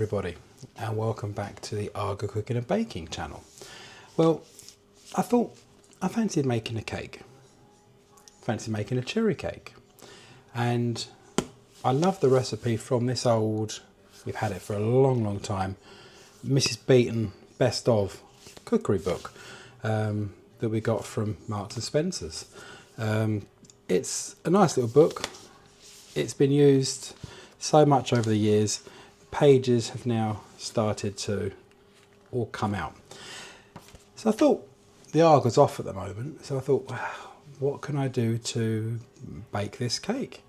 everybody, and welcome back to the Argo Cooking and Baking channel. Well, I thought I fancied making a cake. Fancied making a cherry cake. And I love the recipe from this old, we've had it for a long time, Mrs. Beeton Best Of cookery book that we got from Marks and Spencer's. It's a nice little book. It's been used so much over the years. The pages have now started to all come out. So I thought, the Argo's off at the moment, so I thought, wow, what can I do to bake this cake?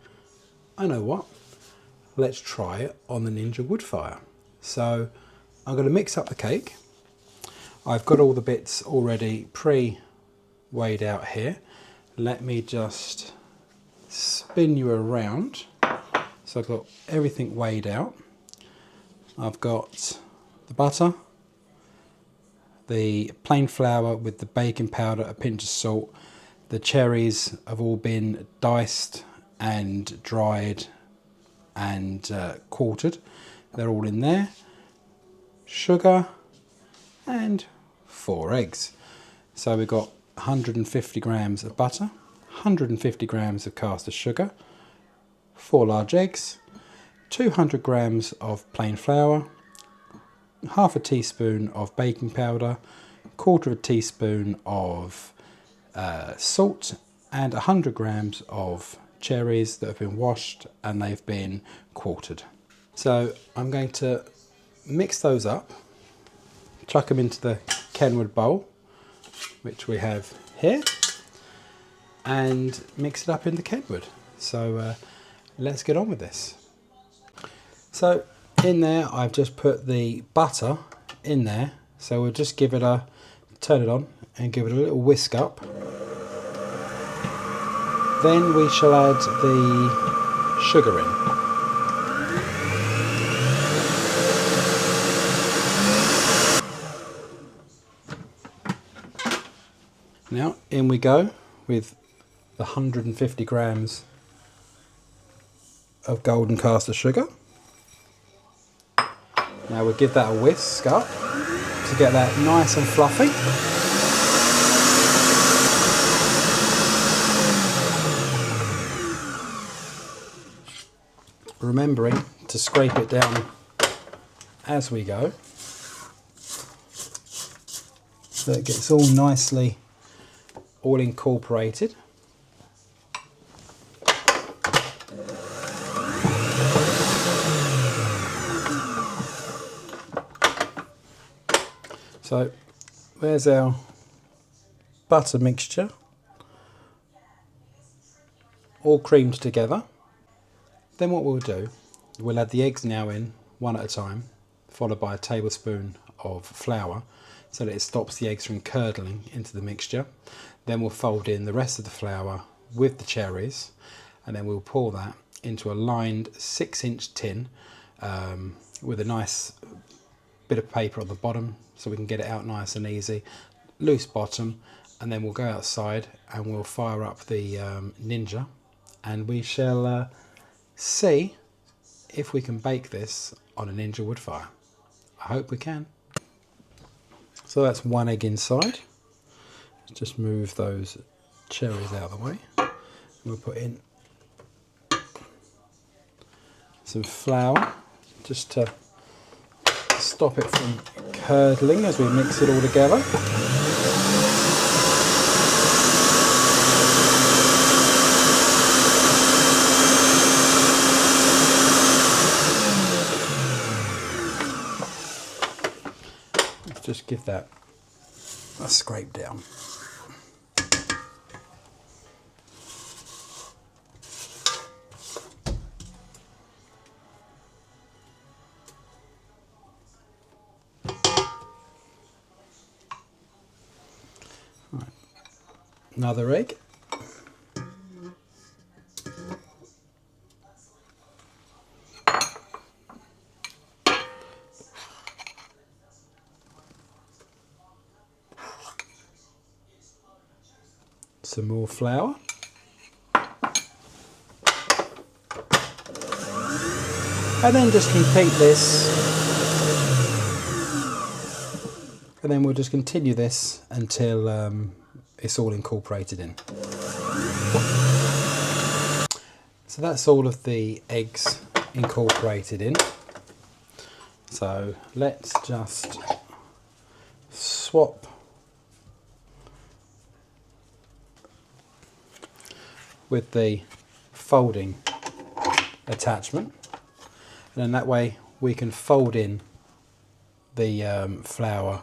I know what, let's try it on the Ninja Woodfire. So I'm going to mix up the cake. I've got all the bits already pre-weighed out here. Let me just spin you around. So I've got everything weighed out. I've got the butter, the plain flour with the baking powder, a pinch of salt. The cherries have all been diced and dried and quartered. They're all in there. Sugar and 4 eggs. So we've got 150 grams of butter, 150 grams of caster sugar, 4 large eggs, 200 grams of plain flour, half a teaspoon of baking powder, quarter of a teaspoon of salt, and 100 grams of cherries that have been washed and they've been quartered. So I'm going to mix those up, chuck them into the Kenwood bowl, which we have here, and mix it up in the Kenwood. So let's get on with this. So in there I've just put the butter in there, so we'll just give it a, turn it on and give it a little whisk up. Then we shall add the sugar in. Now in we go with the 150 grams of golden caster sugar. Now we'll give that a whisk up to get that nice and fluffy. Remembering to scrape it down as we go, so it gets all nicely all incorporated. So there's our butter mixture, all creamed together. Then what we'll do, we'll add the eggs now in, one at a time, followed by a tablespoon of flour, so that it stops the eggs from curdling into the mixture. Then we'll fold in the rest of the flour with the cherries, and then we'll pour that into a lined 6-inch tin with a nice bit of paper on the bottom so we can get it out nice and easy, loose bottom, and then we'll go outside and we'll fire up the Ninja, and we shall see if we can bake this on a Ninja Woodfire. I hope we can. So that's 1 egg inside. Just move those cherries out of the way. We'll put in some flour just to stop it from curdling as we mix it all together. Let's just give that a scrape down. Right. Another egg. Some more flour. And then just repeat this and then we'll just continue this until it's all incorporated in. So that's all of the eggs incorporated in. So let's just swap with the folding attachment, and then that way we can fold in the flour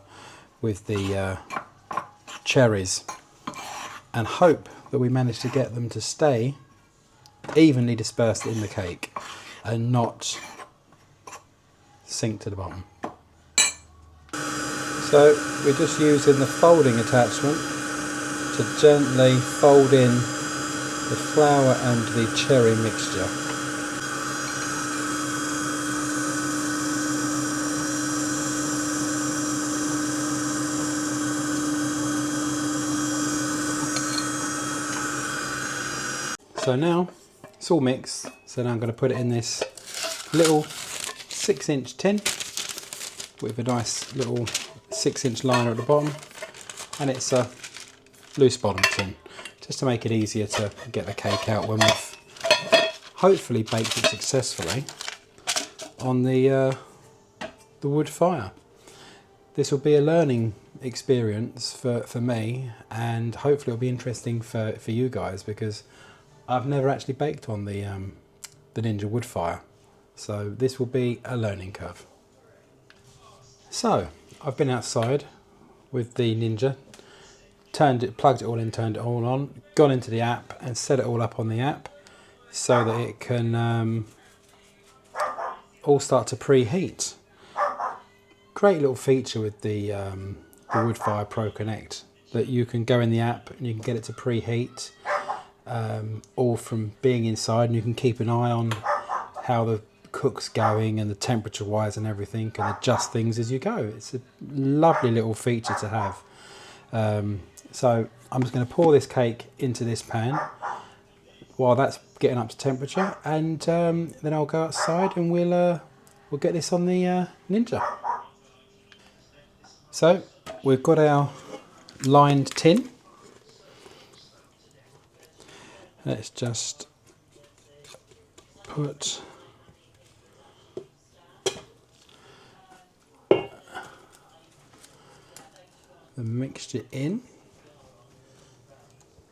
with the cherries and hope that we manage to get them to stay evenly dispersed in the cake and not sink to the bottom. So we're just using the folding attachment to gently fold in the flour and the cherry mixture. So now it's all mixed, so now I'm going to put it in this little 6-inch tin with a nice little 6-inch liner at the bottom, and it's a loose bottom tin, just to make it easier to get the cake out when we've hopefully baked it successfully on the wood fire. This will be a learning experience for me, and hopefully it'll be interesting for you guys, because I've never actually baked on the Ninja Woodfire, so this will be a learning curve. So I've been outside with the Ninja, plugged it all in, turned it all on, gone into the app and set it all up on the app so that it can all start to preheat. Great little feature with the Woodfire Pro Connect, that you can go in the app and you can get it to preheat. All from being inside, and you can keep an eye on how the cook's going and the temperature wise and everything, and adjust things as you go. It's a lovely little feature to have. So I'm just going to pour this cake into this pan while that's getting up to temperature, and then I'll go outside and we'll get this on the Ninja. So we've got our lined tin. Let's just put the mixture in,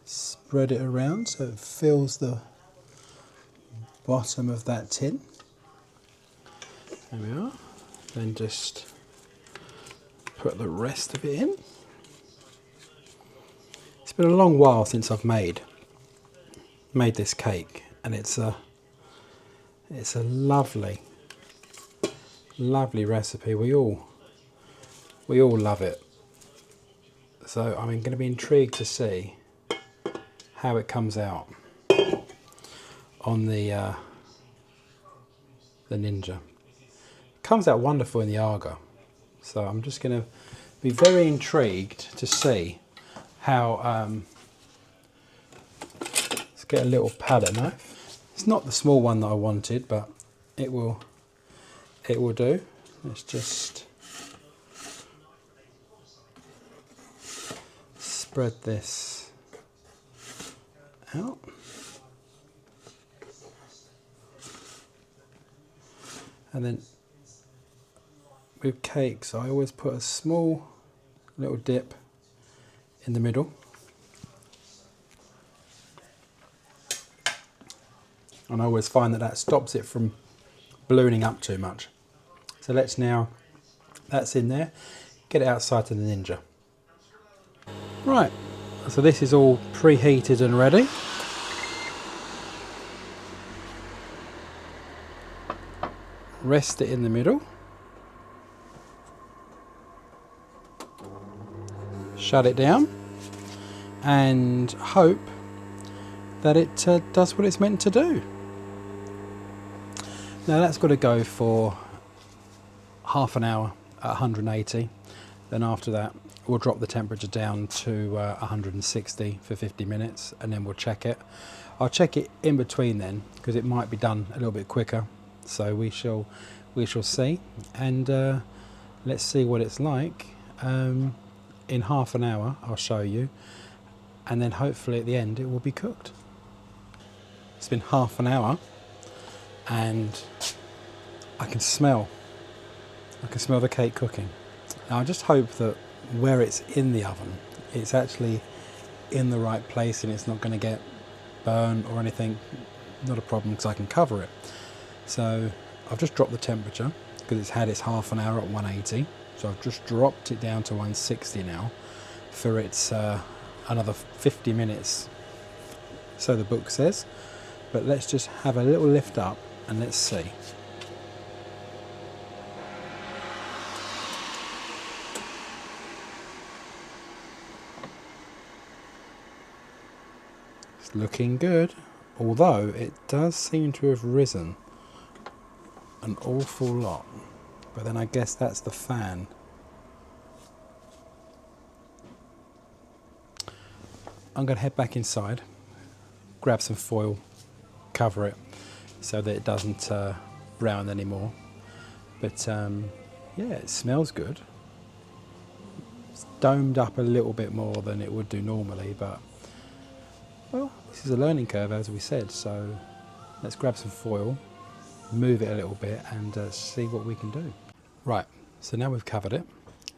spread it around so it fills the bottom of that tin. There we are. Then just put the rest of it in. It's been a long while since I've made this cake, and it's a lovely recipe. We all love it, so I'm going to be intrigued to see how it comes out on the Ninja. It comes out wonderful in the Aga, so I'm just going to be very intrigued to see how get a little palette knife. It's not the small one that I wanted, but it will do. Let's just spread this out. And then with cakes, I always put a small little dip in the middle. And I always find that stops it from ballooning up too much. So let's now, that's in there, get it outside to the Ninja. Right, so this is all preheated and ready. Rest it in the middle. Shut it down and hope that it does what it's meant to do. Now that's got to go for half an hour at 180. Then after that we'll drop the temperature down to 160 for 50 minutes, and then we'll check it. I'll check it in between then, because it might be done a little bit quicker. So we shall see, and let's see what it's like in half an hour. I'll show you, and then hopefully at the end it will be cooked. It's been half an hour and I can smell the cake cooking. Now I just hope that where it's in the oven, it's actually in the right place and it's not going to get burned or anything. Not a problem because I can cover it. So I've just dropped the temperature because it's had its half an hour at 180. So I've just dropped it down to 160 now for its another 50 minutes, so the book says. But let's just have a little lift up and let's see. It's looking good, although it does seem to have risen an awful lot. But then I guess that's the fan. I'm going to head back inside, grab some foil, cover it so that it doesn't brown anymore. But yeah, it smells good. It's domed up a little bit more than it would do normally, but well, this is a learning curve, as we said. So let's grab some foil, move it a little bit and see what we can do. Right, so now we've covered it,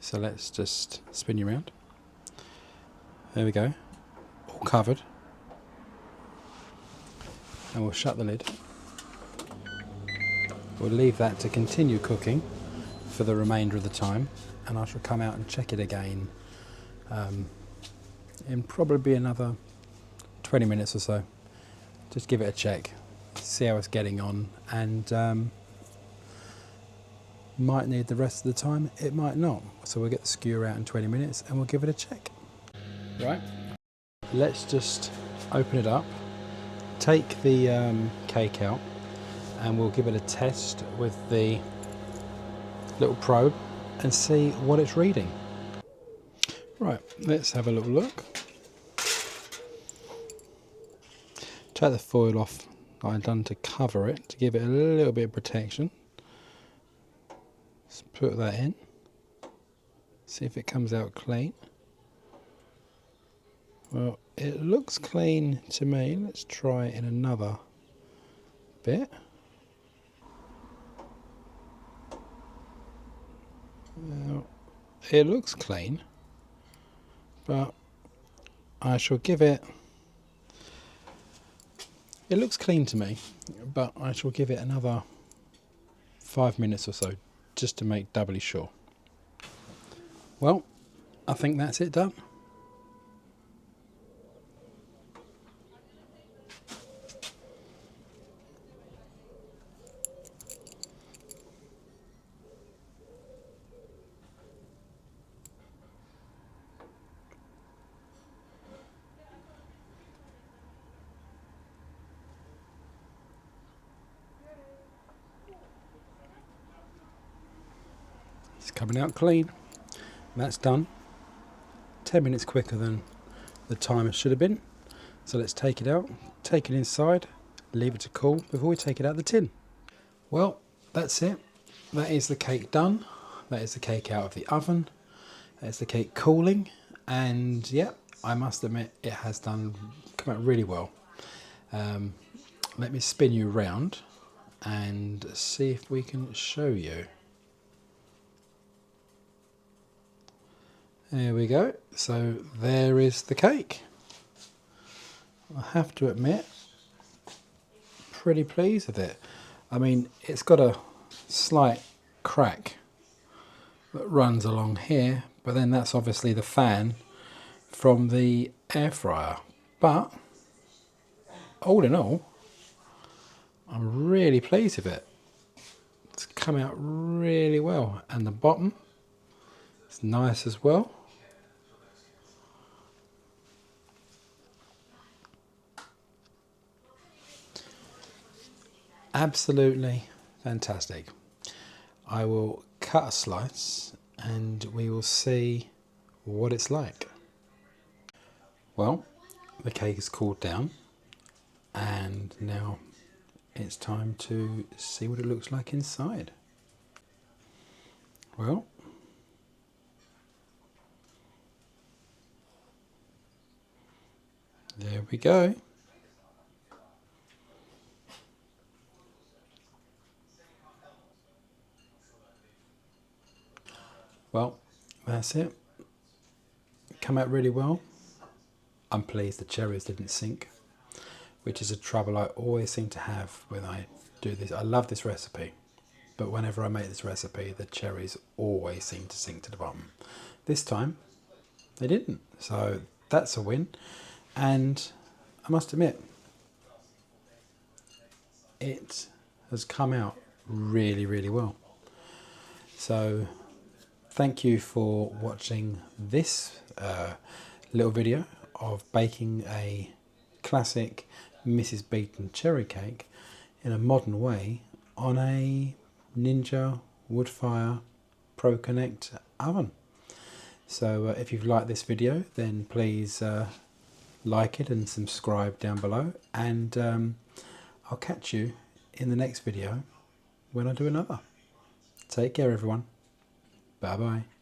so let's just spin you around. There we go, all covered. And we'll shut the lid. We'll leave that to continue cooking for the remainder of the time, and I shall come out and check it again in probably another 20 minutes or so. Just give it a check, see how it's getting on, and might need the rest of the time, it might not. So we'll get the skewer out in 20 minutes and we'll give it a check. Right, let's just open it up, take the cake out, and we'll give it a test with the little probe and see what it's reading. Right, let's have a little look. Take the foil off I've done to cover it, to give it a little bit of protection. Let's put that in, see if it comes out clean. Well, it looks clean to me. Let's try it in another bit. Well, it looks clean, but I shall give it... It looks clean to me, but I shall give it another 5 minutes or so, just to make doubly sure. Well, I think that's it done. It's coming out clean. That's done. 10 minutes quicker than the time it should have been. So let's take it out, take it inside, leave it to cool before we take it out of the tin. Well, that's it. That is the cake done. That is the cake out of the oven. That's the cake cooling. And yeah, I must admit it has come out really well. Let me spin you around and see if we can show you. There we go. So there is the cake. I have to admit, pretty pleased with it. I mean, it's got a slight crack that runs along here, but then that's obviously the fan from the air fryer. But all in all, I'm really pleased with it. It's come out really well, and the bottom is nice as well. Absolutely fantastic. I will cut a slice and we will see what it's like. Well, the cake is cooled down and now it's time to see what it looks like inside. Well, There we go. Well, that's it. Come out really well. I'm pleased the cherries didn't sink, which is a trouble I always seem to have when I do this. I love this recipe, but whenever I make this recipe, the cherries always seem to sink to the bottom. This time, they didn't, so that's a win. And I must admit, it has come out really, really well. So thank you for watching this little video of baking a classic Mrs. Beeton cherry cake in a modern way on a Ninja Woodfire Pro Connect oven. So if you've liked this video, then please like it and subscribe down below, and I'll catch you in the next video when I do another. Take care, everyone. Bye bye.